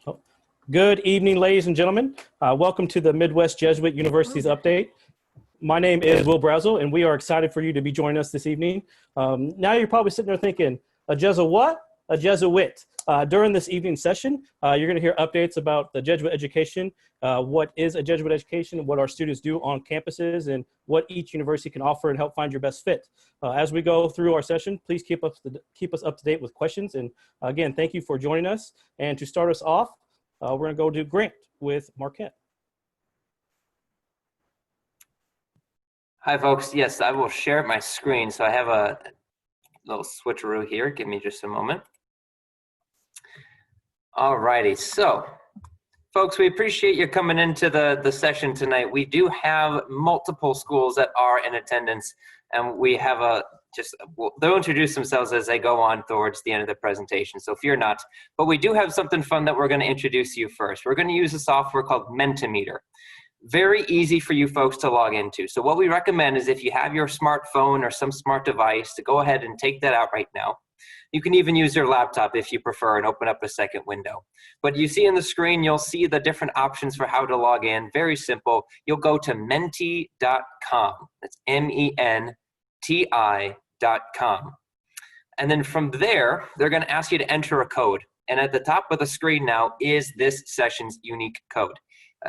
Oh, good evening, ladies and gentlemen. Welcome to the Midwest Jesuit University's update. My name is Will Brazel, and we are excited for you to be joining us this evening. Now you're probably sitting there thinking, a Jesuit what? A Jesuit. During this evening session, you're going to hear updates about the Jesuit education, what is a Jesuit education, what our students do on campuses, and what each university can offer and help find your best fit. As we go through our session, please keep us up to date with questions. And again, thank you for joining us. And to start us off, we're going to go to Grant with Marquette. Hi, folks. Yes, I will share my screen. So I have a little switcheroo here. Give me just a moment. All righty. So, folks, we appreciate you coming into the session tonight. We do have multiple schools that are in attendance, and we have they'll introduce themselves as they go on towards the end of the presentation, so fear not. But we do have something fun that we're going to introduce you first. We're going to use a software called Mentimeter. Very easy for you folks to log into. So what we recommend is if you have your smartphone or some smart device to go ahead and take that out right now. You can even use your laptop if you prefer and open up a second window. But you see on the screen, you'll see the different options for how to log in. Very simple. You'll go to menti.com. That's menti.com. And then from there, they're going to ask you to enter a code. And at the top of the screen now is this session's unique code.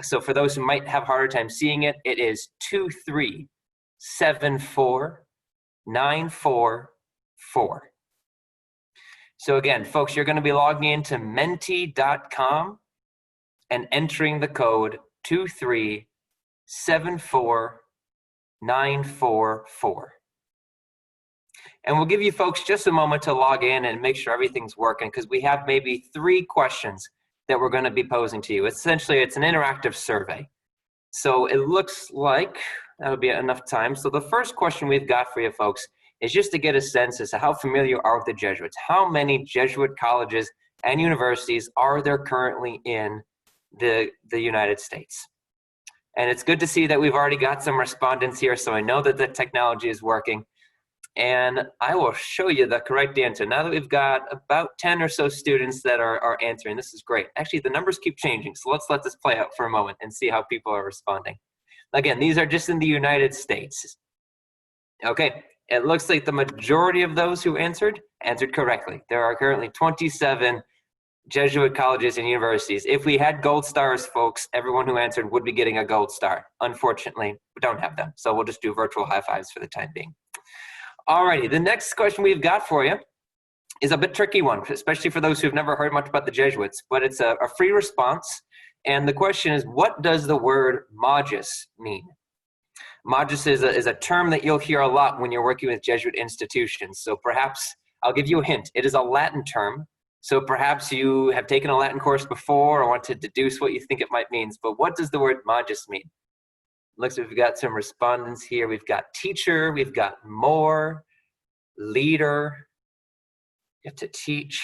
So for those who might have a harder time seeing it, it is 2374944. So again, folks, you're going to be logging into menti.com and entering the code 2374944. And we'll give you folks just a moment to log in and make sure everything's working, because we have maybe 3 questions that we're going to be posing to you. Essentially, it's an interactive survey. So it looks like that'll be enough time. So the first question we've got for you folks is just to get a sense as to how familiar you are with the Jesuits. How many Jesuit colleges and universities are there currently in the United States? And it's good to see that we've already got some respondents here, so I know that the technology is working. And I will show you the correct answer. Now that we've got about 10 or so students that are answering, this is great. Actually, the numbers keep changing, so let's let this play out for a moment and see how people are responding. Again, these are just in the United States. Okay, it looks like the majority of those who answered correctly. There are currently 27 Jesuit colleges and universities. If we had gold stars, folks, everyone who answered would be getting a gold star. Unfortunately, we don't have them, so we'll just do virtual high fives for the time being. Alrighty, the next question we've got for you is a bit tricky one, especially for those who've never heard much about the Jesuits, but it's a free response. And the question is, what does the word Modus mean? Modus is a term that you'll hear a lot when you're working with Jesuit institutions. So perhaps I'll give you a hint. It is a Latin term. So perhaps you have taken a Latin course before or want to deduce what you think it might mean. But what does the word Modus mean? Looks like we've got some respondents here. We've got teacher, we've got more, leader, you have to teach,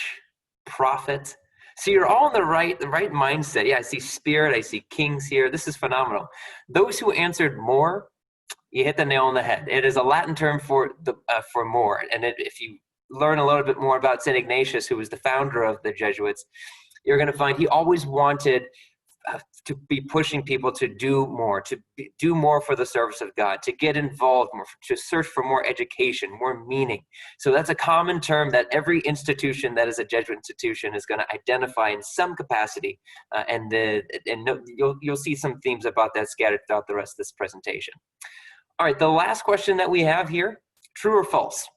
prophet. So you're all in the right mindset. Yeah, I see spirit, I see kings here. This is phenomenal. Those who answered more, you hit the nail on the head. It is a Latin term for more. And if you learn a little bit more about St. Ignatius, who was the founder of the Jesuits, you're going to find he always wanted to be pushing people to do more for the service of God, to get involved more, to search for more education, more meaning. So that's a common term that every institution that is a Jesuit institution is going to identify in some capacity, and you'll see some themes about that scattered throughout the rest of this presentation. All right, the last question that we have here, true or false?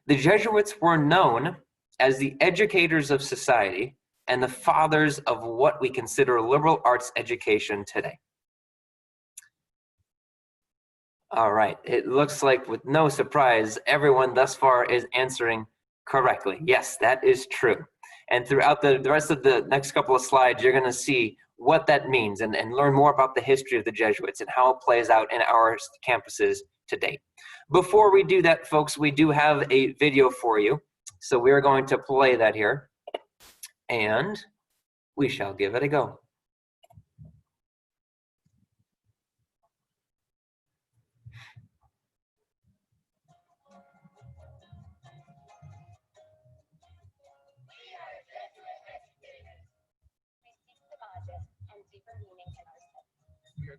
The Jesuits were known as the educators of society and the fathers of what we consider liberal arts education today. All right, it looks like with no surprise, everyone thus far is answering correctly. Yes, that is true. And throughout the rest of the next couple of slides, you're gonna see what that means and learn more about the history of the Jesuits and how it plays out in our campuses today. Before we do that, folks, we do have a video for you. So we're going to play that here. And we shall give it a go.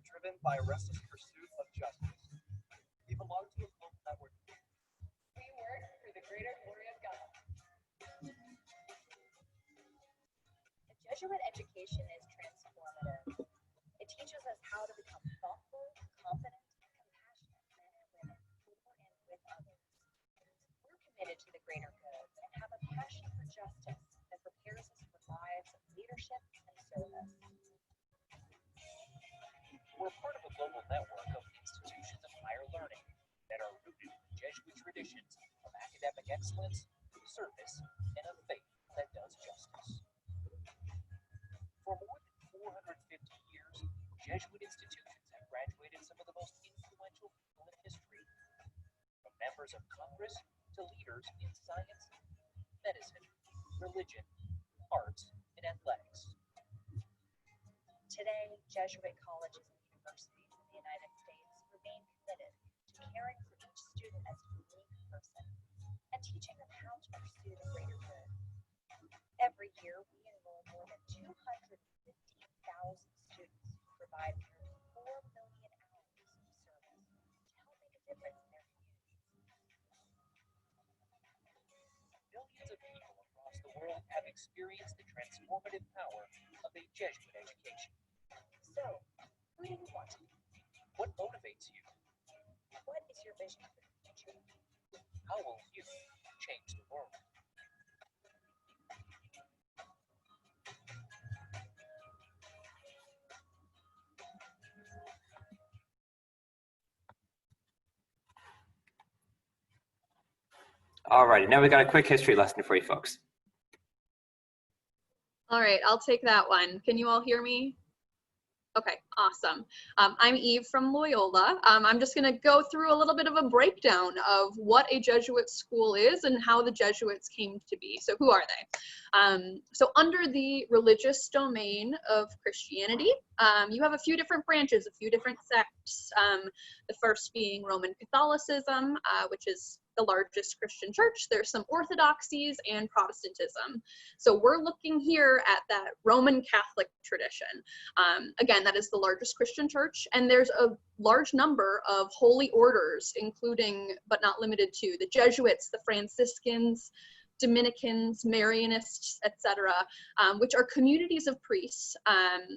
driven by a restless pursuit of justice. We belong to a global network. We work for the greater glory of God. A Jesuit education is transformative. It teaches us how to become thoughtful, confident, and compassionate men and women for and with others. We're committed to the greater good and have a passion for justice that prepares us for lives of leadership and service. We're part of a global network of institutions of higher learning that are rooted in Jesuit traditions of academic excellence, service, and a faith that does justice. For more than 450 years, Jesuit institutions have graduated some of the most influential people in history, from members of Congress to leaders in science, medicine, religion, arts, and athletics. Today, Jesuit colleges and universities in the United States remain committed to caring for each student as a unique person and teaching them how to pursue the greater good. Every year, we enroll more than 250,000 students who provide nearly 4 million hours of service to help make a difference in their communities. Millions of people across the world have experienced the transformative power of a Jesuit education. So, who do you want to be? What motivates you? What is your vision for the future? How will you change the world? All righty, now we got a quick history lesson for you folks. All right, I'll take that one. Can you all hear me? Okay, awesome. I'm Eve from Loyola. I'm just going to go through a little bit of a breakdown of what a Jesuit school is and how the Jesuits came to be. So who are they? So under the religious domain of Christianity, you have a few different branches, a few different sects. The first being Roman Catholicism, which is the largest Christian church. There's some orthodoxies and Protestantism. So we're looking here at that Roman Catholic tradition. Again, that is the largest Christian church, and there's a large number of holy orders, including, but not limited to, the Jesuits, the Franciscans, Dominicans, Marianists, etc., which are communities of priests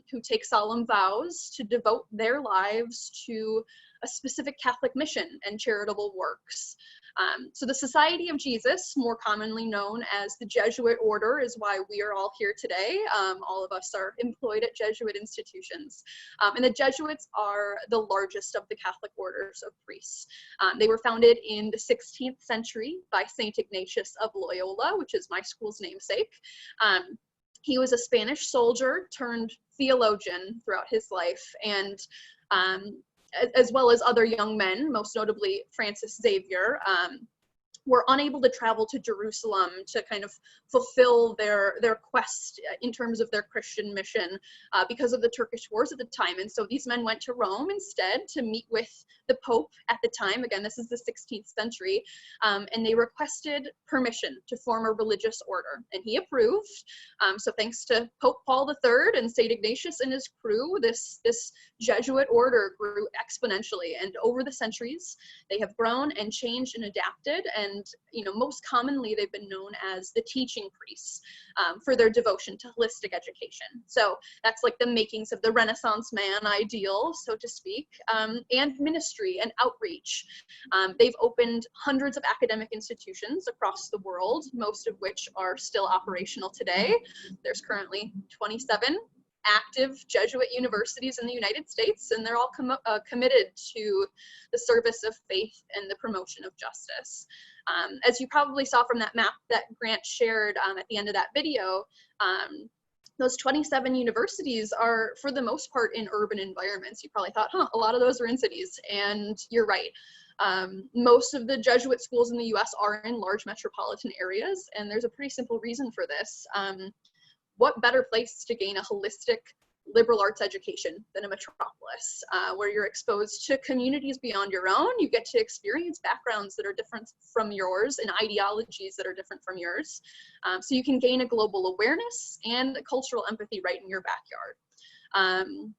who take solemn vows to devote their lives to a specific Catholic mission and charitable works. So the Society of Jesus, more commonly known as the Jesuit Order, is why we are all here today. All of us are employed at Jesuit institutions. And the Jesuits are the largest of the Catholic orders of priests. They were founded in the 16th century by Saint Ignatius of Loyola, which is my school's namesake. He was a Spanish soldier turned theologian throughout his life, and as well as other young men, most notably Francis Xavier, were unable to travel to Jerusalem to kind of fulfill their quest in terms of their Christian mission because of the Turkish wars at the time. And so these men went to Rome instead to meet with the Pope at the time. Again, this is the 16th century. And they requested permission to form a religious order, and he approved. So thanks to Pope Paul III and St. Ignatius and his crew, this Jesuit order grew exponentially. And over the centuries, they have grown and changed and adapted. And most commonly, they've been known as the teaching priests for their devotion to holistic education. So that's like the makings of the Renaissance man ideal, so to speak, and ministry and outreach. They've opened hundreds of academic institutions across the world, most of which are still operational today. There's currently 27 active Jesuit universities in the United States, and they're all committed to the service of faith and the promotion of justice. As you probably saw from that map that Grant shared at the end of that video, those 27 universities are, for the most part, in urban environments. You probably thought, a lot of those are in cities, and you're right. Most of the Jesuit schools in the US are in large metropolitan areas, and there's a pretty simple reason for this. What better place to gain a holistic liberal arts education than a metropolis, where you're exposed to communities beyond your own. You get to experience backgrounds that are different from yours and ideologies that are different from yours. So you can gain a global awareness and a cultural empathy right in your backyard.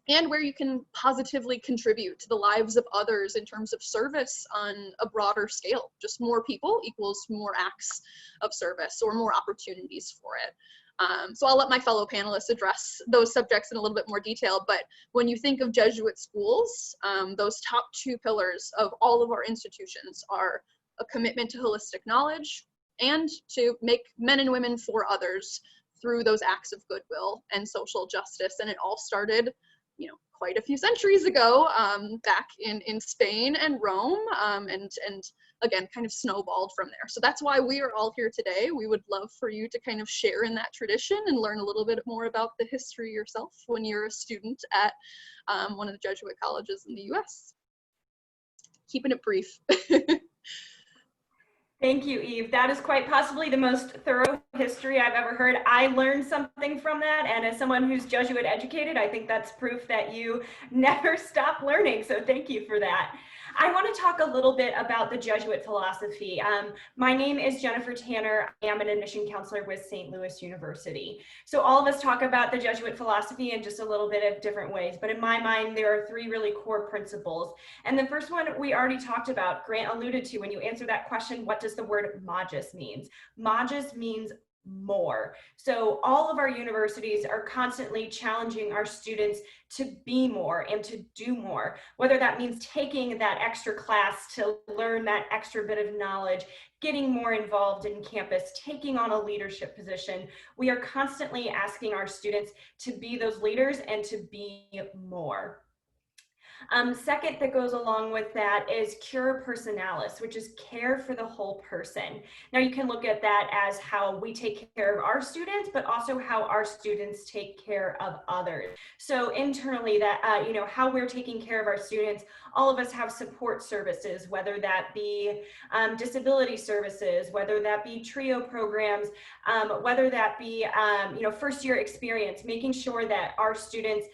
and where you can positively contribute to the lives of others in terms of service on a broader scale. Just more people equals more acts of service or more opportunities for it. So I'll let my fellow panelists address those subjects in a little bit more detail, but when you think of Jesuit schools, those top two pillars of all of our institutions are a commitment to holistic knowledge and to make men and women for others through those acts of goodwill and social justice. And it all started, you know, quite a few centuries ago, back in Spain and Rome, and again, kind of snowballed from there. So that's why we are all here today. We would love for you to kind of share in that tradition and learn a little bit more about the history yourself when you're a student at one of the Jesuit colleges in the US. Keeping it brief. Thank you, Eve. That is quite possibly the most thorough history I've ever heard. I learned something from that, and as someone who's Jesuit educated, I think that's proof that you never stop learning, so thank you for that. I want to talk a little bit about the Jesuit philosophy. My name is Jennifer Tanner. I am an admission counselor with St. Louis University. So all of us talk about the Jesuit philosophy in just a little bit of different ways, but in my mind, there are three really core principles. And the first one we already talked about, Grant alluded to when you answered that question, what does the word modus mean? Modus means more. So all of our universities are constantly challenging our students to be more and to do more, whether that means taking that extra class to learn that extra bit of knowledge, getting more involved in campus, taking on a leadership position. We are constantly asking our students to be those leaders and to be more. Second that goes along with that is cura personalis, which is care for the whole person. Now you can look at that as how we take care of our students, but also how our students take care of others. So internally that, you know, how we're taking care of our students, all of us have support services, whether that be disability services, whether that be trio programs, whether that be, you know, first year experience, making sure that our students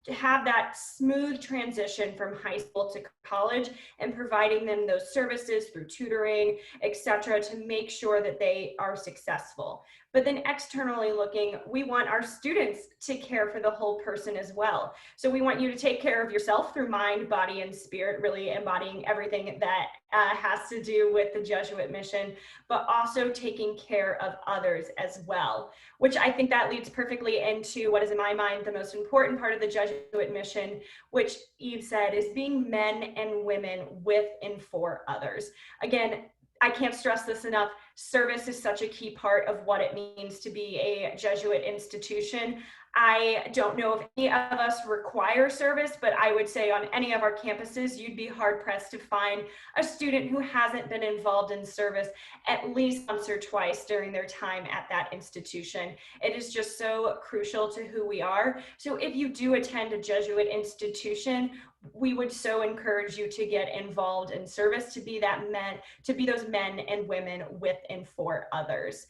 to have that smooth transition from high school to college and providing them those services through tutoring, etc., to make sure that they are successful. But then externally looking, we want our students to care for the whole person as well. So we want you to take care of yourself through mind, body, and spirit, really embodying everything that has to do with the Jesuit mission, but also taking care of others as well, which I think that leads perfectly into what is in my mind the most important part of the Jesuit mission, which Eve said is being men and women with and for others. Again, I can't stress this enough. Service is such a key part of what it means to be a Jesuit institution. I don't know if any of us require service, but I would say on any of our campuses, you'd be hard pressed to find a student who hasn't been involved in service at least once or twice during their time at that institution. It is just so crucial to who we are. So if you do attend a Jesuit institution, we would so encourage you to get involved in service, to be those men and women with and for others.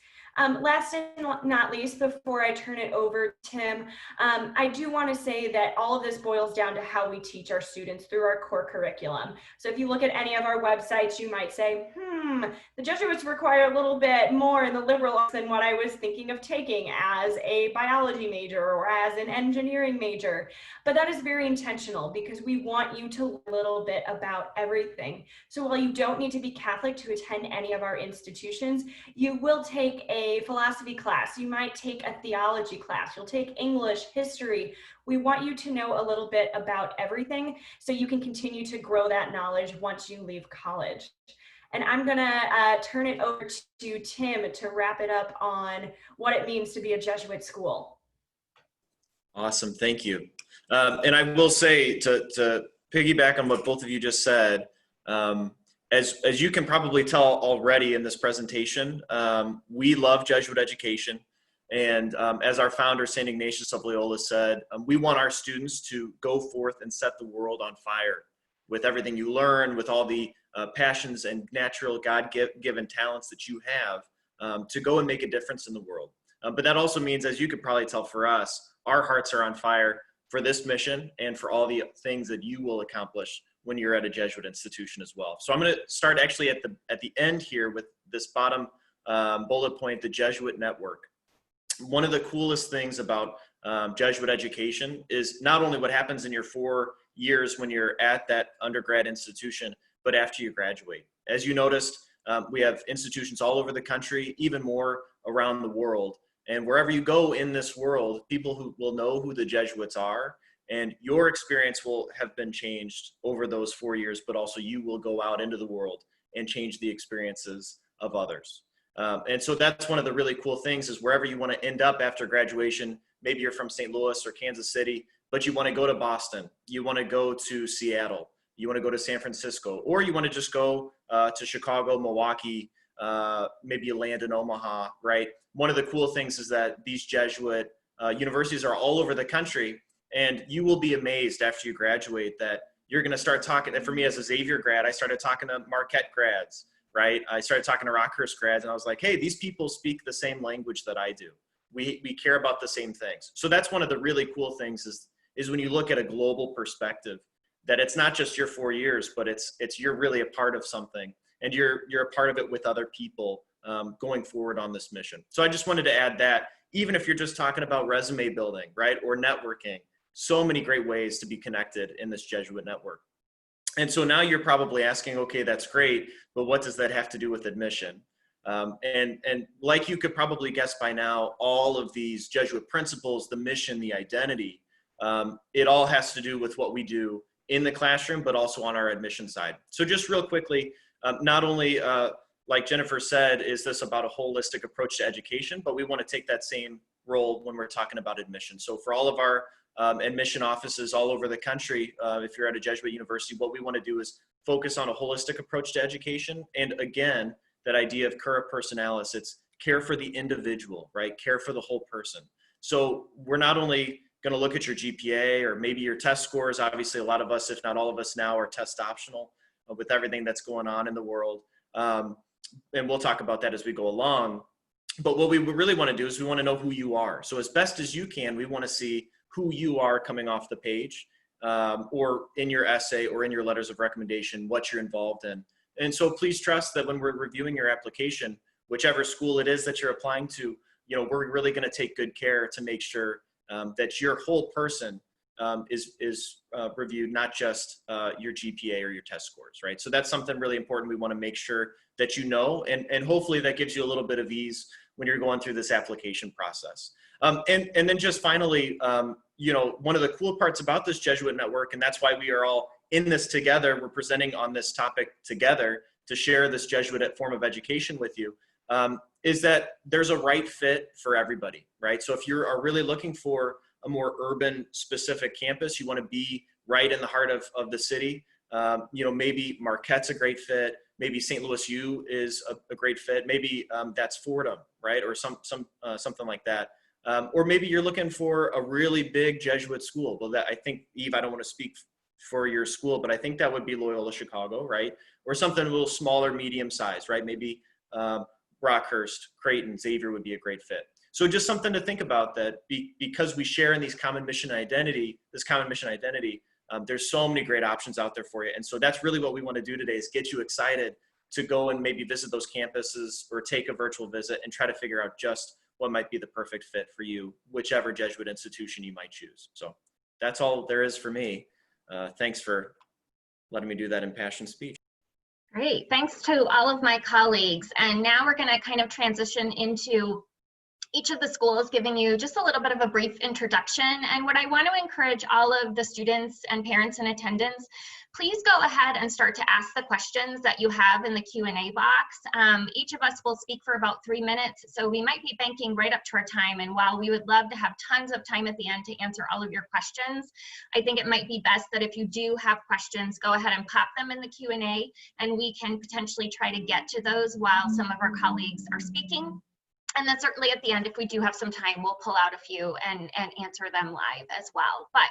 Last and not least, before I turn it over to Tim, I do want to say that all of this boils down to how we teach our students through our core curriculum. So if you look at any of our websites, you might say, the Jesuits require a little bit more in the liberal arts than what I was thinking of taking as a biology major or as an engineering major. But that is very intentional because we want you to learn a little bit about everything. So while you don't need to be Catholic to attend any of our institutions, you will take a philosophy class, you might take a theology class, you'll take English, history. We want you to know a little bit about everything so you can continue to grow that knowledge once you leave college. And I'm gonna turn it over to Tim to wrap it up on what it means to be a Jesuit school. Awesome, thank you. And I will say to piggyback on what both of you just said, as you can probably tell already in this presentation, we love Jesuit education. And as our founder, St. Ignatius of Loyola, said, we want our students to go forth and set the world on fire with everything you learn, with all the passions and natural God-given talents that you have to go and make a difference in the world. But that also means, as you could probably tell for us, our hearts are on fire for this mission and for all the things that you will accomplish when you're at a Jesuit institution as well. So I'm going to start actually at the end here with this bottom bullet point, the Jesuit Network. One of the coolest things about Jesuit education is not only what happens in your 4 years when you're at that undergrad institution, but after you graduate. As you noticed, we have institutions all over the country, even more around the world. And wherever you go in this world, people who will know who the Jesuits are, and your experience will have been changed over those 4 years, but also you will go out into the world and change the experiences of others. And so that's one of the really cool things is wherever you want to end up after graduation, maybe you're from St. Louis or Kansas City, but you want to go to Boston, you want to go to Seattle, you want to go to San Francisco, or you want to just go to Chicago, Milwaukee, maybe you land in Omaha, right? One of the cool things is that these Jesuit universities are all over the country, and you will be amazed after you graduate that you're going to start talking. And for me as a Xavier grad, I started talking to Marquette grads, right? I started talking to Rockhurst grads, and I was like, hey, these people speak the same language that I do. We care about the same things. So that's one of the really cool things is when you look at a global perspective, that it's not just your 4 years, but it's you're really a part of something, and you're a part of it with other people going forward on this mission. So I just wanted to add that, even if you're just talking about resume building, right, or networking, so many great ways to be connected in this Jesuit network. And so now you're probably asking, okay, that's great, but what does that have to do with admission? And like you could probably guess by now, all of these Jesuit principles, the mission, the identity, it all has to do with what we do in the classroom, but also on our admission side. So just real quickly, not only, like Jennifer said, is this about a holistic approach to education, but we want to take that same role when we're talking about admission. So for all of our admission offices all over the country, if you're at a Jesuit university, what we want to do is focus on a holistic approach to education. And again, that idea of cura personalis, it's care for the individual, right? Care for the whole person. So we're not only going to look at your GPA or maybe your test scores. Obviously, a lot of us, if not all of us now, are test optional with everything that's going on in the world. And we'll talk about that as we go along. But what we really want to do is we want to know who you are. So as best as you can, we want to see who you are coming off the page, or in your essay or in your letters of recommendation, what you're involved in. And so please trust that when we're reviewing your application, whichever school it is that you're applying to, we're really going to take good care to make sure that your whole person is reviewed, not just your GPA or your test scores, right? So that's something really important. We want to make sure that and hopefully that gives you a little bit of ease when you're going through this application process. And then just finally, one of the cool parts about this Jesuit network, and that's why we are all in this together, we're presenting on this topic together to share this Jesuit form of education with you, is that there's a right fit for everybody, right? So if you are really looking for a more urban specific campus, you want to be right in the heart of the city, maybe Marquette's a great fit, maybe St. Louis U is a great fit, maybe that's Fordham, right? Or something like that. Or maybe you're looking for a really big Jesuit school. Well, I think, Eve, I don't want to speak for your school, but I think that would be Loyola Chicago, right? Or something a little smaller, medium size, right? Maybe Rockhurst, Creighton, Xavier would be a great fit. So just something to think about, that because we share in these common mission identity, there's so many great options out there for you. And so that's really what we want to do today, is get you excited to go and maybe visit those campuses or take a virtual visit and try to figure out just what might be the perfect fit for you, whichever Jesuit institution you might choose. So that's all there is for me. Thanks for letting me do that impassioned speech. Great, thanks to all of my colleagues. And now we're going to kind of transition into each of the schools, giving you just a little bit of a brief introduction. And what I want to encourage all of the students and parents in attendance, please go ahead and start to ask the questions that you have in the Q&A box. Each of us will speak for about 3 minutes, so we might be banking right up to our time. And while we would love to have tons of time at the end to answer all of your questions, I think it might be best that if you do have questions, go ahead and pop them in the Q&A, and we can potentially try to get to those while some of our colleagues are speaking. And then certainly at the end, if we do have some time, we'll pull out a few and answer them live as well. But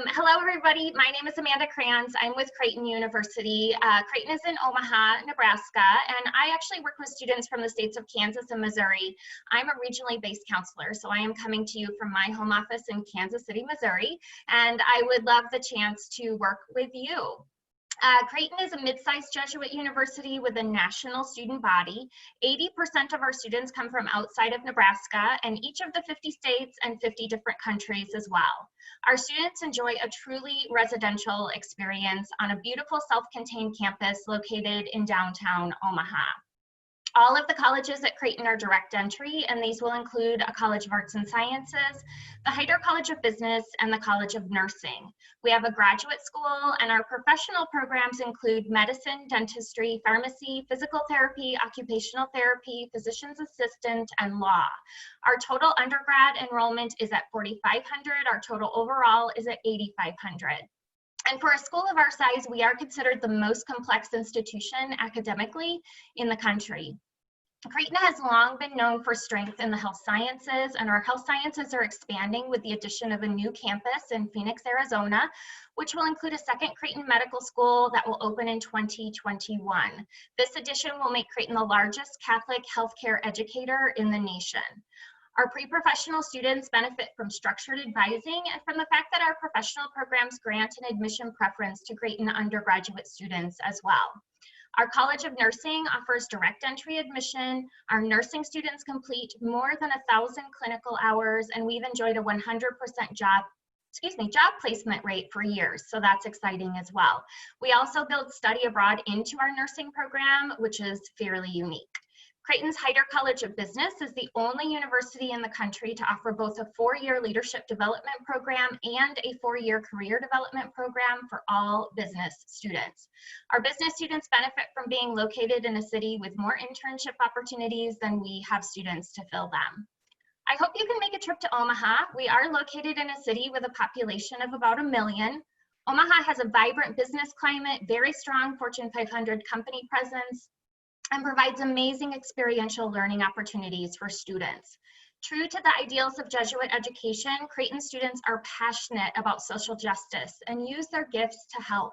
hello, everybody. My name is Amanda Crayons. I'm with Creighton University. Creighton is in Omaha, Nebraska, and I actually work with students from the states of Kansas and Missouri. I'm a regionally based counselor, so I am coming to you from my home office in Kansas City, Missouri, and I would love the chance to work with you. Creighton is a mid-sized Jesuit university with a national student body. 80% of our students come from outside of Nebraska and each of the 50 states and 50 different countries as well. Our students enjoy a truly residential experience on a beautiful self-contained campus located in downtown Omaha. All of the colleges at Creighton are direct entry, and these will include a College of Arts and Sciences, the Heider College of Business, and the College of Nursing. We have a graduate school, and our professional programs include medicine, dentistry, pharmacy, physical therapy, occupational therapy, physician's assistant, and law. Our total undergrad enrollment is at 4,500. Our total overall is at 8,500. And for a school of our size, we are considered the most complex institution academically in the country. Creighton has long been known for strength in the health sciences, and our health sciences are expanding with the addition of a new campus in Phoenix, Arizona, which will include a second Creighton Medical School that will open in 2021. This addition will make Creighton the largest Catholic healthcare educator in the nation. Our pre-professional students benefit from structured advising and from the fact that our professional programs grant an admission preference to Creighton undergraduate students as well. Our College of Nursing offers direct entry admission. Our nursing students complete more than 1,000 clinical hours, and we've enjoyed a 100% job placement rate for years, so that's exciting as well. We also build study abroad into our nursing program, which is fairly unique. Creighton's Heider College of Business is the only university in the country to offer both a 4-year leadership development program and a 4-year career development program for all business students. Our business students benefit from being located in a city with more internship opportunities than we have students to fill them. I hope you can make a trip to Omaha. We are located in a city with a population of about 1 million. Omaha has a vibrant business climate, very strong Fortune 500 company presence, and provides amazing experiential learning opportunities for students. True to the ideals of Jesuit education, Creighton students are passionate about social justice and use their gifts to help.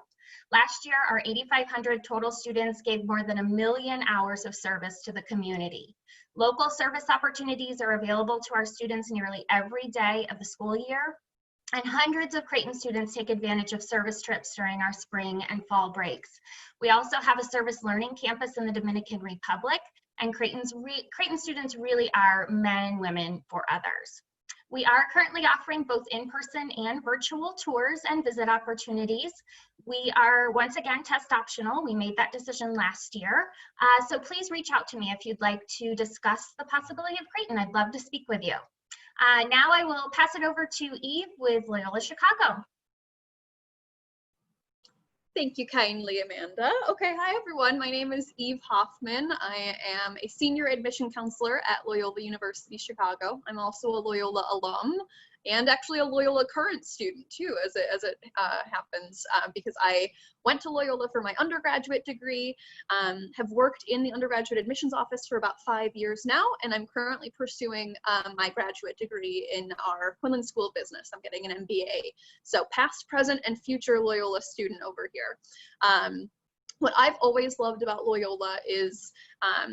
Last year, our 8,500 total students gave more than 1 million hours of service to the community. Local service opportunities are available to our students nearly every day of the school year, and hundreds of Creighton students take advantage of service trips during our spring and fall breaks. We also have a service learning campus in the Dominican Republic, and Creighton students really are men and women for others. We are currently offering both in-person and virtual tours and visit opportunities. We are, once again, test optional. We made that decision last year. So please reach out to me if you'd like to discuss the possibility of Creighton. I'd love to speak with you. Now I will pass it over to Eve with Loyola Chicago. Thank you kindly, Amanda. Okay, hi everyone. My name is Eve Hoffman. I am a senior admission counselor at Loyola University Chicago. I'm also a Loyola alum and actually a Loyola current student too, as it happens, because I went to Loyola for my undergraduate degree, have worked in the undergraduate admissions office for about 5 years now, and I'm currently pursuing my graduate degree in our Quinlan School of Business. I'm getting an MBA. So past, present, and future Loyola student over here. What I've always loved about Loyola is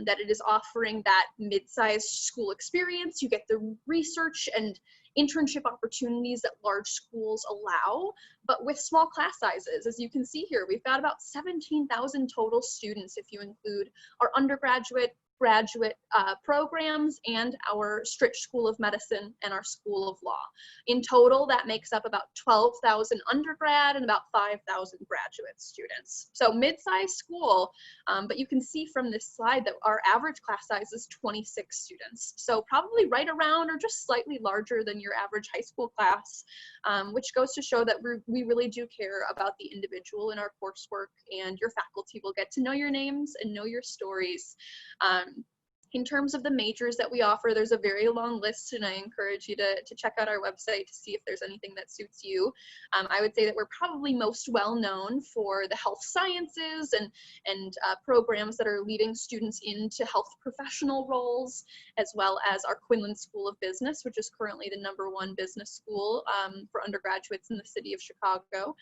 that it is offering that mid-sized school experience. You get the research and internship opportunities that large schools allow, but with small class sizes. As you can see here, we've got about 17,000 total students if you include our undergraduate, graduate programs, and our Stritch School of Medicine and our School of Law. In total, that makes up about 12,000 undergrad and about 5,000 graduate students. So mid-sized school, but you can see from this slide that our average class size is 26 students. So probably right around or just slightly larger than your average high school class, which goes to show that we really do care about the individual in our coursework, and your faculty will get to know your names and know your stories. In terms of the majors that we offer, there's a very long list, and I encourage you to check out our website to see if there's anything that suits you. I would say that we're probably most well known for the health sciences and programs that are leading students into health professional roles, as well as our Quinlan School of Business, which is currently the #1 business school for undergraduates in the city of Chicago.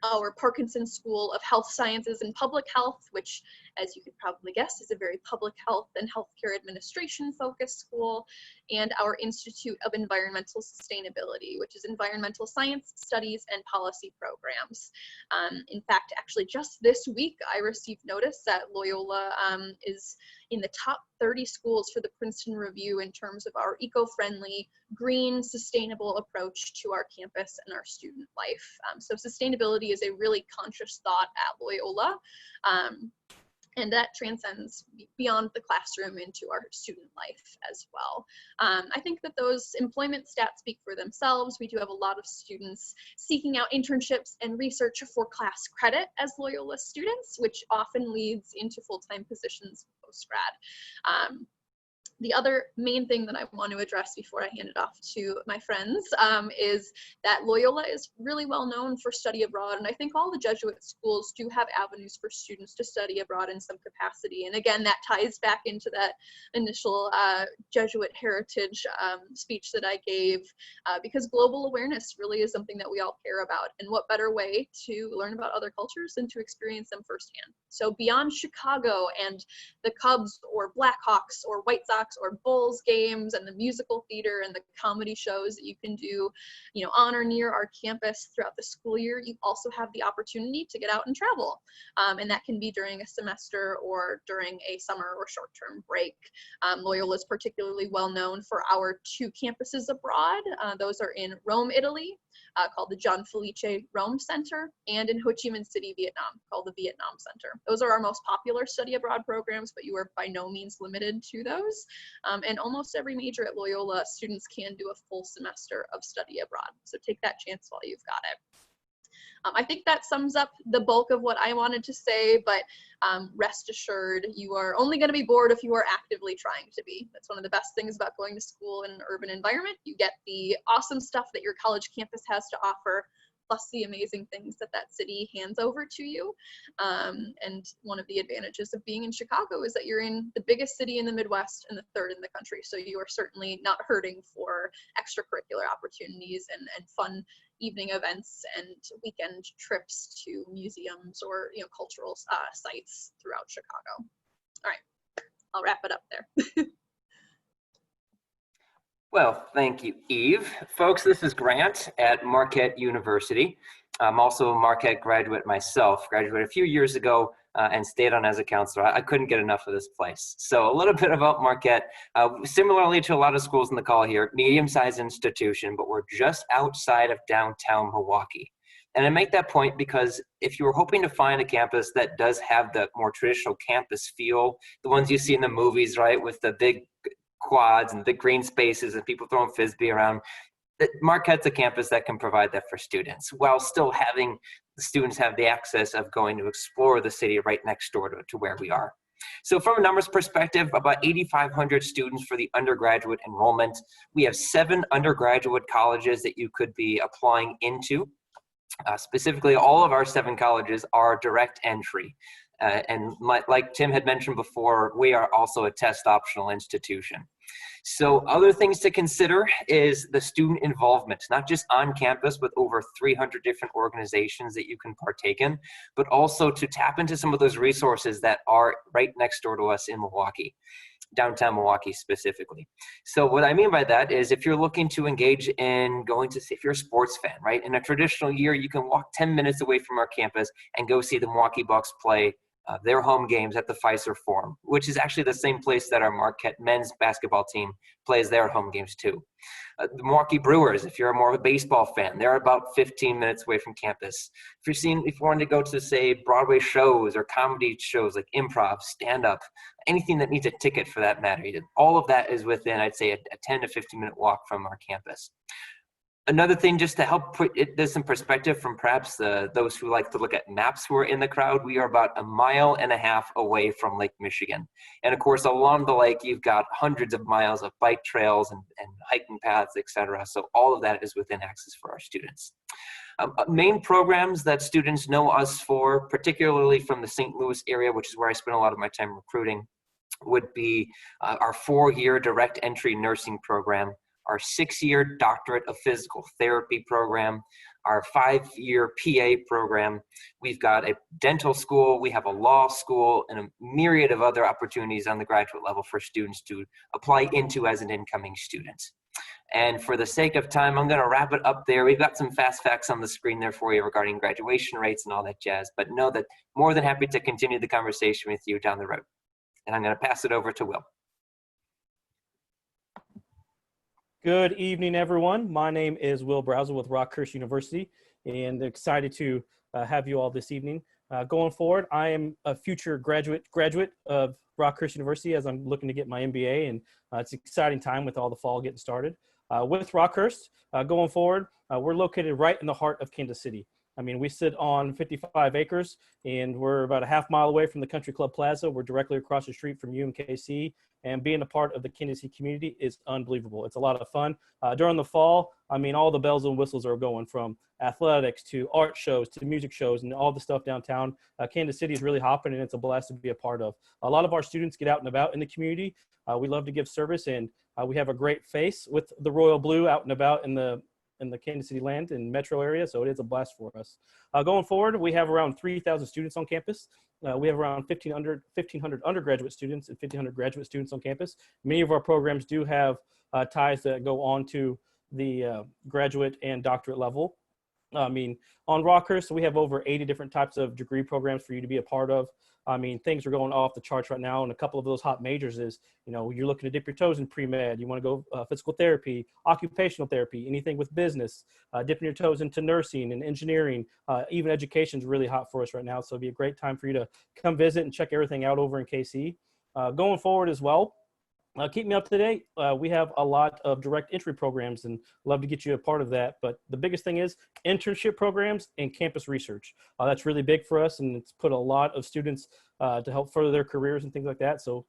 our Parkinson School of Health Sciences and Public Health, which, as you could probably guess, is a very public health and healthcare administration focused school, and our Institute of Environmental Sustainability, which is environmental science, studies, and policy programs. In fact, actually just this week, I received notice that Loyola is in the top 30 schools for the Princeton Review in terms of our eco-friendly, green, sustainable approach to our campus and our student life. So sustainability is a really conscious thought at Loyola. And that transcends beyond the classroom into our student life as well. I think that those employment stats speak for themselves. We do have a lot of students seeking out internships and research for class credit as Loyola students, which often leads into full-time positions post-grad. The other main thing that I want to address before I hand it off to my friends is that Loyola is really well known for study abroad, and I think all the Jesuit schools do have avenues for students to study abroad in some capacity. And again, that ties back into that initial Jesuit heritage speech that I gave, because global awareness really is something that we all care about, and what better way to learn about other cultures than to experience them firsthand. So beyond Chicago and the Cubs or Blackhawks or White Sox or Bulls games and the musical theater and the comedy shows that you can do, on or near our campus throughout the school year, you also have the opportunity to get out and travel. And that can be during a semester or during a summer or short-term break. Loyola is particularly well known for our 2 campuses abroad. Those are in Rome, Italy, called the John Felice Rome Center, and in Ho Chi Minh City, Vietnam, called the Vietnam Center. Those are our most popular study abroad programs, but you are by no means limited to those. And almost every major at Loyola, students can do a full semester of study abroad. So take that chance while you've got it. I think that sums up the bulk of what I wanted to say, but rest assured, you are only going to be bored if you are actively trying to be. That's one of the best things about going to school in an urban environment. You get the awesome stuff that your college campus has to offer, plus the amazing things that that city hands over to you. And one of the advantages of being in Chicago is that you're in the biggest city in the Midwest and the 3rd in the country. So you are certainly not hurting for extracurricular opportunities and fun evening events and weekend trips to museums or cultural sites throughout Chicago. All right, I'll wrap it up there. Well, thank you, Eve. Folks, this is Grant at Marquette University. I'm also a Marquette graduate myself, graduated a few years ago and stayed on as a counselor. I couldn't get enough of this place. So a little bit about Marquette. Similarly to a lot of schools in the call here, medium-sized institution, but we're just outside of downtown Milwaukee. And I make that point because if you're hoping to find a campus that does have the more traditional campus feel, the ones you see in the movies, right, with the big quads and the green spaces and people throwing Frisbee around, Marquette's a campus that can provide that for students while still having the students have the access of going to explore the city right next door to where we are. So from a numbers perspective, about 8,500 students for the undergraduate enrollment. We have 7 undergraduate colleges that you could be applying into. Specifically, all of our 7 colleges are direct entry. And like Tim had mentioned before, we are also a test optional institution. So other things to consider is the student involvement, not just on campus with over 300 different organizations that you can partake in, but also to tap into some of those resources that are right next door to us in Milwaukee, downtown Milwaukee specifically. So what I mean by that is if you're looking to engage in going to see, if you're a sports fan, right? In a traditional year, you can walk 10 minutes away from our campus and go see the Milwaukee Bucks play their home games at the Fiserv Forum, which is actually the same place that our Marquette men's basketball team plays their home games too. The Milwaukee Brewers, if you're more of a baseball fan, they're about 15 minutes away from campus. If you wanted to go to, say, Broadway shows or comedy shows like improv, stand-up, anything that needs a ticket for that matter, all of that is within, I'd say, a 10 to 15-minute walk from our campus. Another thing, just to help put this in perspective from perhaps those who like to look at maps who are in the crowd, we are about 1.5 miles away from Lake Michigan. And of course, along the lake, you've got hundreds of miles of bike trails and hiking paths, etc. So all of that is within access for our students. Main programs that students know us for, particularly from the St. Louis area, which is where I spend a lot of my time recruiting, would be our 4-year direct entry nursing program, our 6-year doctorate of physical therapy program, our 5-year PA program. We've got a dental school, we have a law school, and a myriad of other opportunities on the graduate level for students to apply into as an incoming student. And for the sake of time, I'm going to wrap it up there. We've got some fast facts on the screen there for you regarding graduation rates and all that jazz, but know that more than happy to continue the conversation with you down the road. And I'm going to pass it over to Will. Good evening, everyone. My name is Will Brazel with Rockhurst University, and excited to have you all this evening. Going forward, I am a future graduate of Rockhurst University as I'm looking to get my MBA, and it's an exciting time with all the fall getting started. With Rockhurst, going forward, we're located right in the heart of Kansas City. I mean, we sit on 55 acres, and we're about a half mile away from the Country Club Plaza. We're directly across the street from UMKC, and being a part of the Kansas City community is unbelievable. It's a lot of fun. During the fall, I mean, all the bells and whistles are going, from athletics to art shows to music shows and all the stuff downtown. Kansas City is really hopping, and it's a blast to be a part of. A lot of our students get out and about in the community. We love to give service, and we have a great face with the royal blue out and about in the Kansas City land and metro area, so it is a blast for us. Going forward, we have around 3,000 students on campus. We have around 1,500 undergraduate students and 1,500 graduate students on campus. Many of our programs do have ties that go on to the graduate and doctorate level. I mean, on Rockhurst, we have over 80 different types of degree programs for you to be a part of. I mean, things are going off the charts right now, and a couple of those hot majors is, you know, you're looking to dip your toes in pre-med, you want to go physical therapy, occupational therapy, anything with business, dipping your toes into nursing and engineering, even education is really hot for us right now, so it'd be a great time for you to come visit and check everything out over in KC. Going forward as well, keep me up to date. We have a lot of direct entry programs and love to get you a part of that. But the biggest thing is internship programs and campus research. That's really big for us, and it's put a lot of students to help further their careers and things like that. So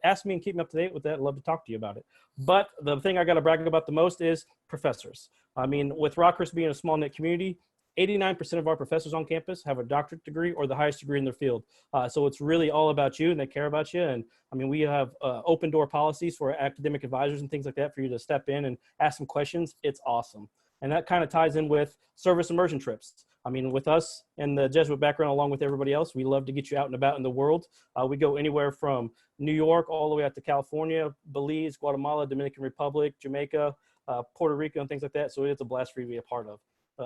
ask me and keep me up to date with that. I'd love to talk to you about it. But the thing I got to brag about the most is professors. I mean, with Rockhurst being a small knit community, 89% of our professors on campus have a doctorate degree or the highest degree in their field. So it's really all about you, and they care about you. And I mean, we have open door policies for academic advisors and things like that for you to step in and ask some questions. It's awesome. And that kind of ties in with service immersion trips. I mean, with us and the Jesuit background, along with everybody else, we love to get you out and about in the world. We go anywhere from New York all the way out to California, Belize, Guatemala, Dominican Republic, Jamaica, Puerto Rico, and things like that. So it's a blast for you to be a part of.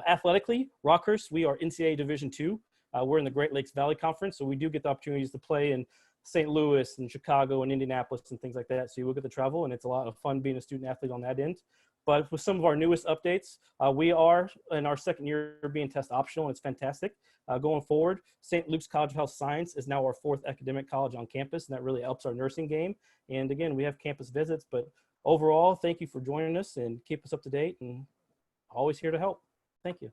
Athletically, Rockhurst, we are NCAA Division II. We're in the Great Lakes Valley Conference, so we do get the opportunities to play in St. Louis and Chicago and Indianapolis and things like that. So you will get to travel, and it's a lot of fun being a student athlete on that end. But with some of our newest updates, we are in our second year being test optional, and it's fantastic. Going forward, St. Luke's College of Health Science is now our 4th academic college on campus, and that really helps our nursing game. And again, we have campus visits, but overall, thank you for joining us, and keep us up to date, and always here to help. Thank you.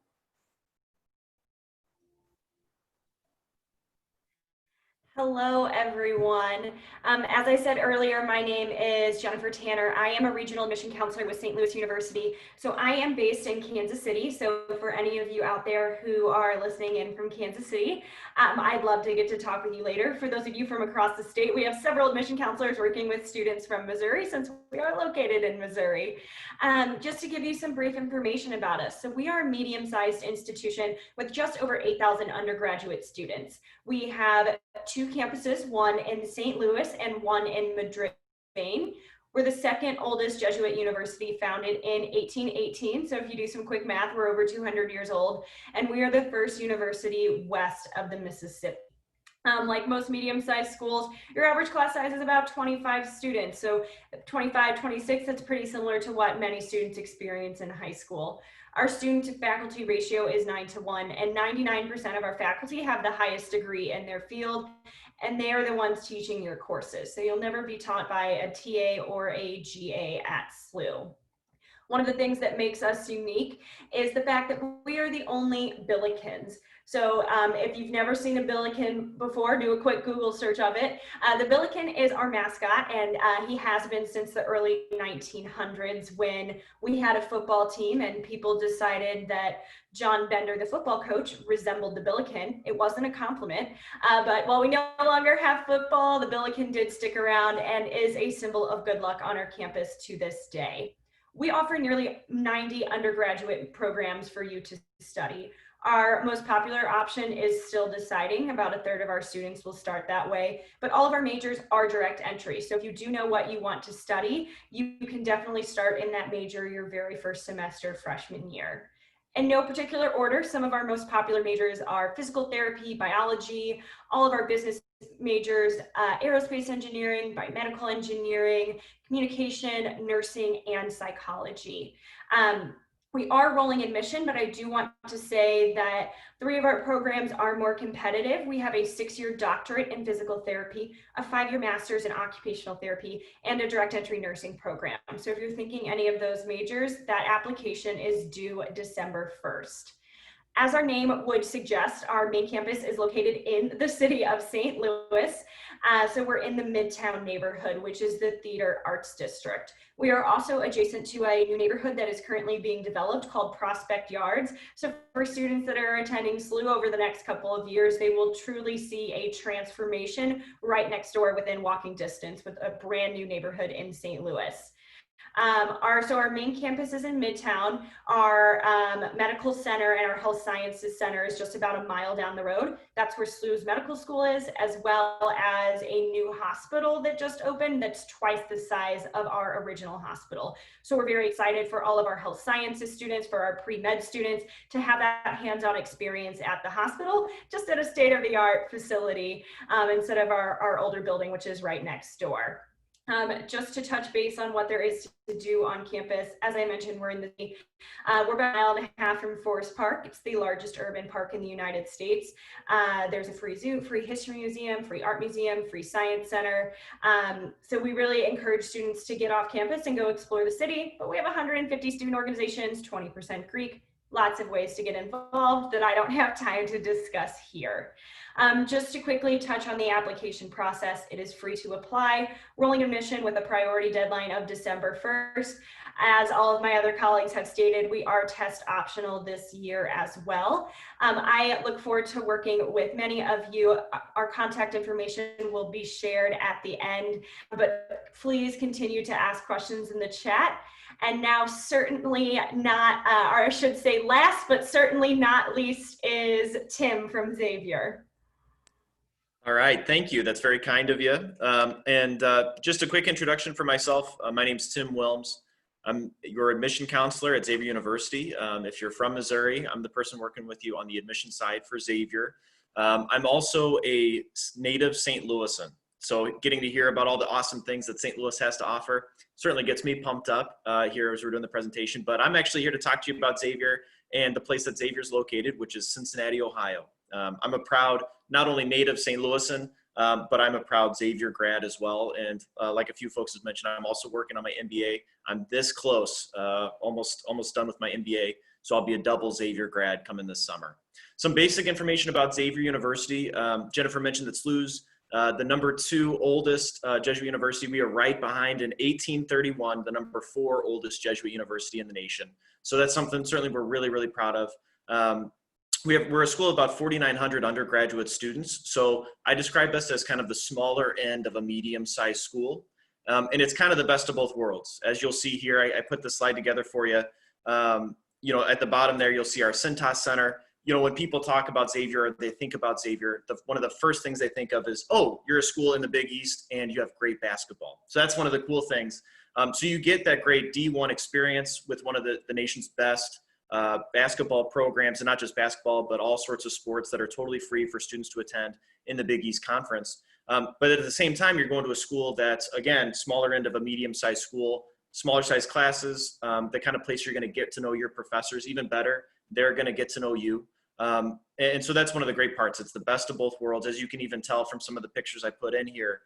Hello, everyone. As I said earlier, my name is Jennifer Tanner. I am a regional admission counselor with St. Louis University. So I am based in Kansas City. So for any of you out there who are listening in from Kansas City, I'd love to get to talk with you later. For those of you from across the state, we have several admission counselors working with students from Missouri, since we are located in Missouri. Just to give you some brief information about us. So we are a medium-sized institution with just over 8,000 undergraduate students. We have 2 campuses, one in St. Louis and one in Madrid, Spain. We're the second oldest Jesuit university, founded in 1818. So if you do some quick math, we're over 200 years old. And we are the first university west of the Mississippi. Like most medium-sized schools, your average class size is about 25 students. So 25, 26, that's pretty similar to what many students experience in high school. Our student to faculty ratio is 9-to-1, and 99% of our faculty have the highest degree in their field, and they are the ones teaching your courses. So you'll never be taught by a TA or a GA at SLU. One of the things that makes us unique is the fact that we are the only Billikens. So if you've never seen a Billiken before, do a quick Google search of it. The Billiken is our mascot, and he has been since the early 1900s, when we had a football team and people decided that John Bender, the football coach, resembled the Billiken. It wasn't a compliment, but while we no longer have football, the Billiken did stick around and is a symbol of good luck on our campus to this day. We offer nearly 90 undergraduate programs for you to study. Our most popular option is still deciding. About a third of our students will start that way, but all of our majors are direct entry. So if you do know what you want to study, you can definitely start in that major your very first semester freshman year. In no particular order, some of our most popular majors are physical therapy, biology, all of our business majors, aerospace engineering, biomedical engineering, communication, nursing, and psychology. We are rolling admission, but I do want to say that 3 of our programs are more competitive. We have a 6-year doctorate in physical therapy, a 5-year master's in occupational therapy, and a direct entry nursing program. So if you're thinking any of those majors, that application is due December 1st. As our name would suggest, our main campus is located in the city of St. Louis. So we're in the Midtown neighborhood, which is the Theater Arts District. We are also adjacent to a new neighborhood that is currently being developed called Prospect Yards. So for students that are attending SLU over the next couple of years, they will truly see a transformation right next door within walking distance with a brand new neighborhood in St. Louis. Our main campus is in Midtown. Our medical center and our health sciences center is just about a mile down the road. That's where SLU's medical school is, as well as a new hospital that just opened that's twice the size of our original hospital. So we're very excited for all of our health sciences students, for our pre-med students to have that hands-on experience at the hospital, just at a state-of-the-art facility instead of our older building, which is right next door. Just to touch base on what there is to do on campus, as I mentioned, we're about a mile and a half from Forest Park. It's the largest urban park in the United States. There's a free zoo, free history museum, free art museum, free science center. So we really encourage students to get off campus and go explore the city, but we have 150 student organizations, 20% Greek, lots of ways to get involved that I don't have time to discuss here. Just to quickly touch on the application process, it is free to apply, rolling admission with a priority deadline of December 1st. As all of my other colleagues have stated, we are test optional this year as well. I look forward to working with many of you. Our contact information will be shared at the end, but please continue to ask questions in the chat. And now certainly not, or I should say last, but certainly not least is Tim from Xavier. All right, thank you. That's very kind of you. Just a quick introduction for myself. My name's Tim Wilms. I'm your admission counselor at Xavier University. If you're from Missouri, I'm the person working with you on the admission side for Xavier. I'm also a native St. Louisan. So getting to hear about all the awesome things that St. Louis has to offer certainly gets me pumped up here as we're doing the presentation. But I'm actually here to talk to you about Xavier and the place that Xavier's located, which is Cincinnati, Ohio. I'm a proud, not only native St. Louisan, but I'm a proud Xavier grad as well. And like a few folks have mentioned, I'm also working on my MBA. I'm this close, almost done with my MBA. So I'll be a double Xavier grad coming this summer. Some basic information about Xavier University. Jennifer mentioned that SLU's the #2 oldest Jesuit university. We are right behind in 1831, the #4 oldest Jesuit university in the nation. So that's something certainly we're really, really proud of. We're a school of about 4,900 undergraduate students. So I describe this as kind of the smaller end of a medium-sized school. And it's kind of the best of both worlds. As you'll see here, I put this slide together for you. At the bottom there, you'll see our Cintas Center. When people talk about Xavier, or they think about Xavier, one of the first things they think of is, oh, you're a school in the Big East and you have great basketball. So that's one of the cool things. So you get that great D1 experience with one of the nation's best basketball programs, and not just basketball, but all sorts of sports that are totally free for students to attend in the Big East Conference. But at the same time, you're going to a school that's, again, smaller end of a medium-sized school, smaller size classes, the kind of place you're going to get to know your professors even better. They're going to get to know you. And so that's one of the great parts. It's the best of both worlds, as you can even tell from some of the pictures I put in here.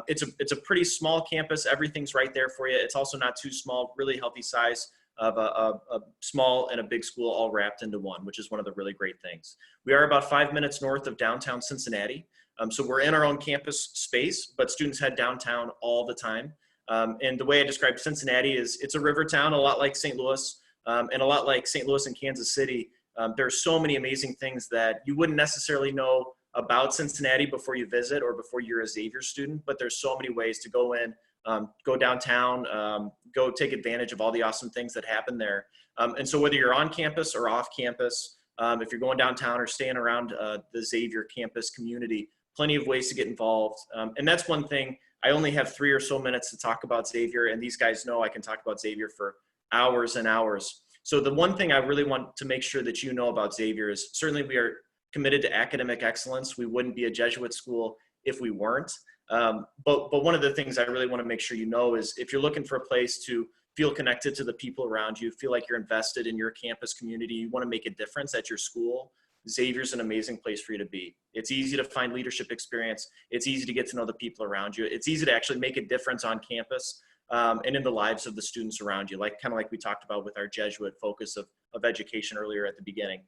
It's a pretty small campus. Everything's right there for you. It's also not too small, really healthy size of a small and a big school all wrapped into one, which is one of the really great things. We are about 5 minutes north of downtown Cincinnati. So we're in our own campus space, but students head downtown all the time. And the way I describe Cincinnati is it's a river town, a lot like St. Louis, and a lot like St. Louis and Kansas City. There's so many amazing things that you wouldn't necessarily know about Cincinnati before you visit or before you're a Xavier student, but there's so many ways to go in, go downtown, go take advantage of all the awesome things that happen there. And so whether you're on campus or off campus, if you're going downtown or staying around the Xavier campus community, plenty of ways to get involved. And that's one thing. I only have 3 or so minutes to talk about Xavier, and these guys know I can talk about Xavier for hours and hours. So the one thing I really want to make sure that you know about Xavier is certainly we are committed to academic excellence. We wouldn't be a Jesuit school if we weren't. But one of the things I really want to make sure you know is if you're looking for a place to feel connected to the people around you, feel like you're invested in your campus community, you want to make a difference at your school, Xavier's an amazing place for you to be. It's easy to find leadership experience. It's easy to get to know the people around you. It's easy to actually make a difference on campus and in the lives of the students around you, kind of like we talked about with our Jesuit focus of education earlier at the beginning.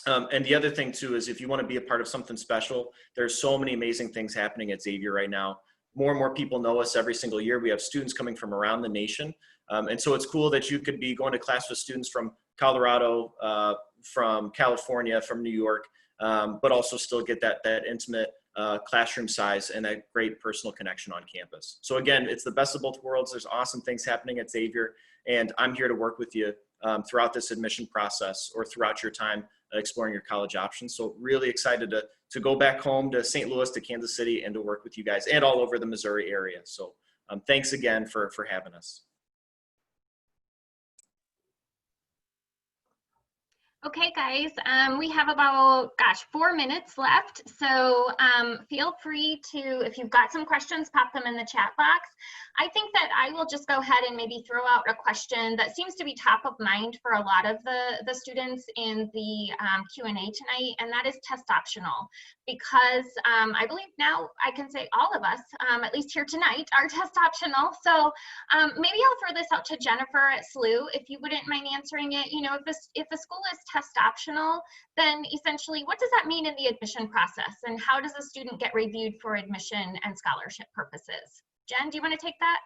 And the other thing too is if you want to be a part of something special, there's so many amazing things happening at Xavier right now. More and more people know us every single year. We have students coming from around the nation. And so it's cool that you could be going to class with students from Colorado, from California, from New York, but also still get that intimate classroom size and that great personal connection on campus. So again, it's the best of both worlds. There's awesome things happening at Xavier, and I'm here to work with you throughout this admission process or throughout your time exploring your college options. So really excited to go back home to St. Louis, to Kansas City, and to work with you guys and all over the Missouri area. So thanks again for having us. Okay, guys, we have about, 4 minutes left. So feel free to, if you've got some questions, pop them in the chat box. I think that I will just go ahead and maybe throw out a question that seems to be top of mind for a lot of the students in the Q&A tonight, and that is test optional. Because I believe now I can say all of us, at least here tonight, are test optional. So maybe I'll throw this out to Jennifer at SLU, if you wouldn't mind answering it. You know, if a school is test optional, then essentially what does that mean in the admission process, and how does a student get reviewed for admission and scholarship purposes? Jen, do you want to take that?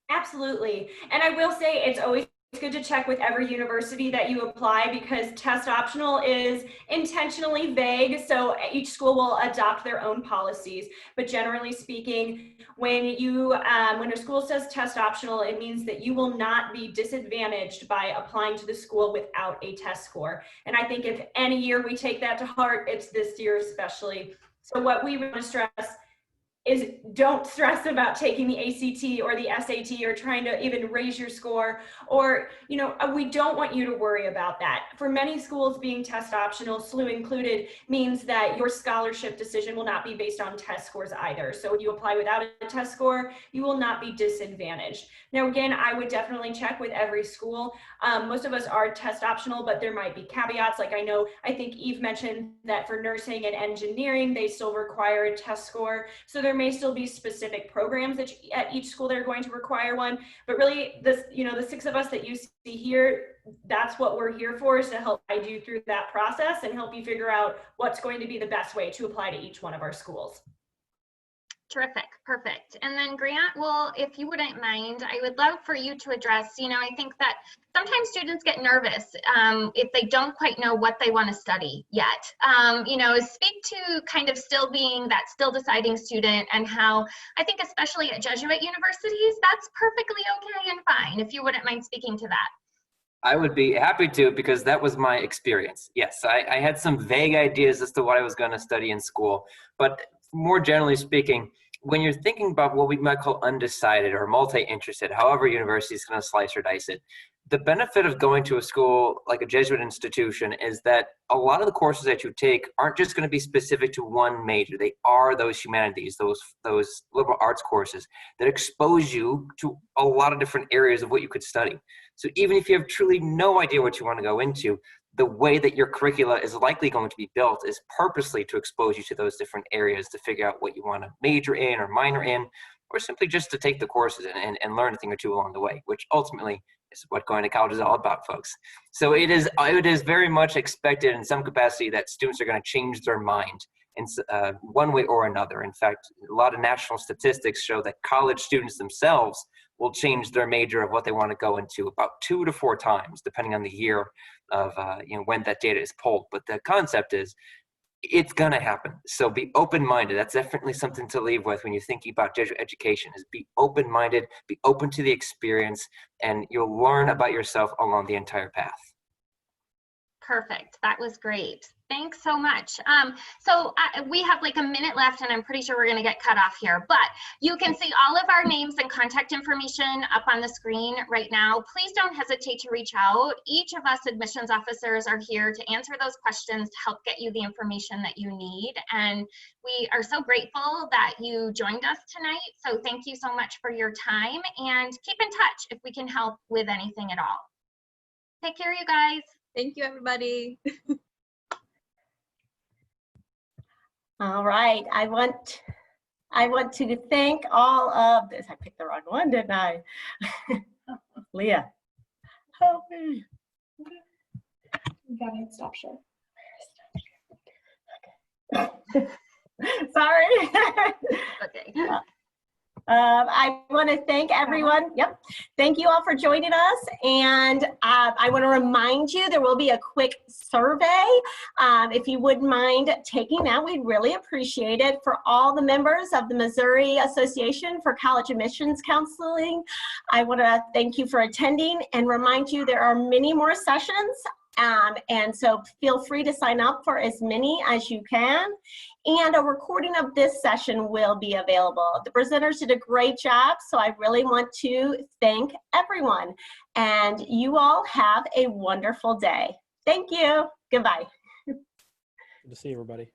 Absolutely. And I will say it's always good to check with every university that you apply, because test optional is intentionally vague. So each school will adopt their own policies. But generally speaking, when a school says test optional, it means that you will not be disadvantaged by applying to the school without a test score. And I think if any year we take that to heart, it's this year especially. So what we want to stress is don't stress about taking the ACT or the SAT or trying to even raise your score, or, you know, we don't want you to worry about that. For many schools, being test optional, SLU included, means that your scholarship decision will not be based on test scores either. So when you apply without a test score, you will not be disadvantaged. Now, again, I would definitely check with every school. Most of us are test optional, but there might be caveats. Like I think Eve mentioned that for nursing and engineering, they still require a test score. So there may still be specific programs that at each school they're going to require one, but really the 6 of us that you see here, that's what we're here for, is to help guide you through that process and help you figure out what's going to be the best way to apply to each one of our schools. Terrific, perfect. And then Grant, well, if you wouldn't mind, I would love for you to address, I think that sometimes students get nervous if they don't quite know what they want to study yet. Speak to kind of still being that still deciding student, and how I think especially at Jesuit universities, that's perfectly okay and fine, if you wouldn't mind speaking to that. I would be happy to, because that was my experience. Yes, I had some vague ideas as to what I was going to study in school, but more generally speaking, when you're thinking about what we might call undecided or multi-interested, however university is going to slice or dice it, the benefit of going to a school like a Jesuit institution is that a lot of the courses that you take aren't just going to be specific to one major. They are those humanities, those liberal arts courses that expose you to a lot of different areas of what you could study. So even if you have truly no idea what you want to go into, the way that your curricula is likely going to be built is purposely to expose you to those different areas to figure out what you want to major in or minor in, or simply just to take the courses and learn a thing or two along the way, which ultimately is what going to college is all about, folks. So it is very much expected in some capacity that students are going to change their mind in one way or another. In fact, a lot of national statistics show that college students themselves will change their major of what they want to go into about 2 to 4 times, depending on the year of when that data is pulled. But the concept is, it's gonna happen. So be open-minded. That's definitely something to leave with when you're thinking about Jesuit education, is be open-minded, be open to the experience, and you'll learn about yourself along the entire path. Perfect. That was great. Thanks so much. We have like a minute left, and I'm pretty sure we're going to get cut off here, but you can see all of our names and contact information up on the screen right now. Please don't hesitate to reach out. Each of us admissions officers are here to answer those questions to help get you the information that you need. And we are so grateful that you joined us tonight. So thank you so much for your time, and keep in touch if we can help with anything at all. Take care, you guys. Thank you, everybody. All right, I want to thank all of this. I picked the wrong one, didn't I? Leah, help me. You gotta hit stop share. Sorry. Okay. I want to thank everyone. Yep. Thank you all for joining us. And I want to remind you, there will be a quick survey. If you wouldn't mind taking that, we'd really appreciate it. For all the members of the Missouri Association for College Admissions Counseling, I want to thank you for attending and remind you there are many more sessions. And so feel free to sign up for as many as you can. And a recording of this session will be available. The presenters did a great job, so I really want to thank everyone. And you all have a wonderful day. Thank you. Goodbye. Good to see everybody.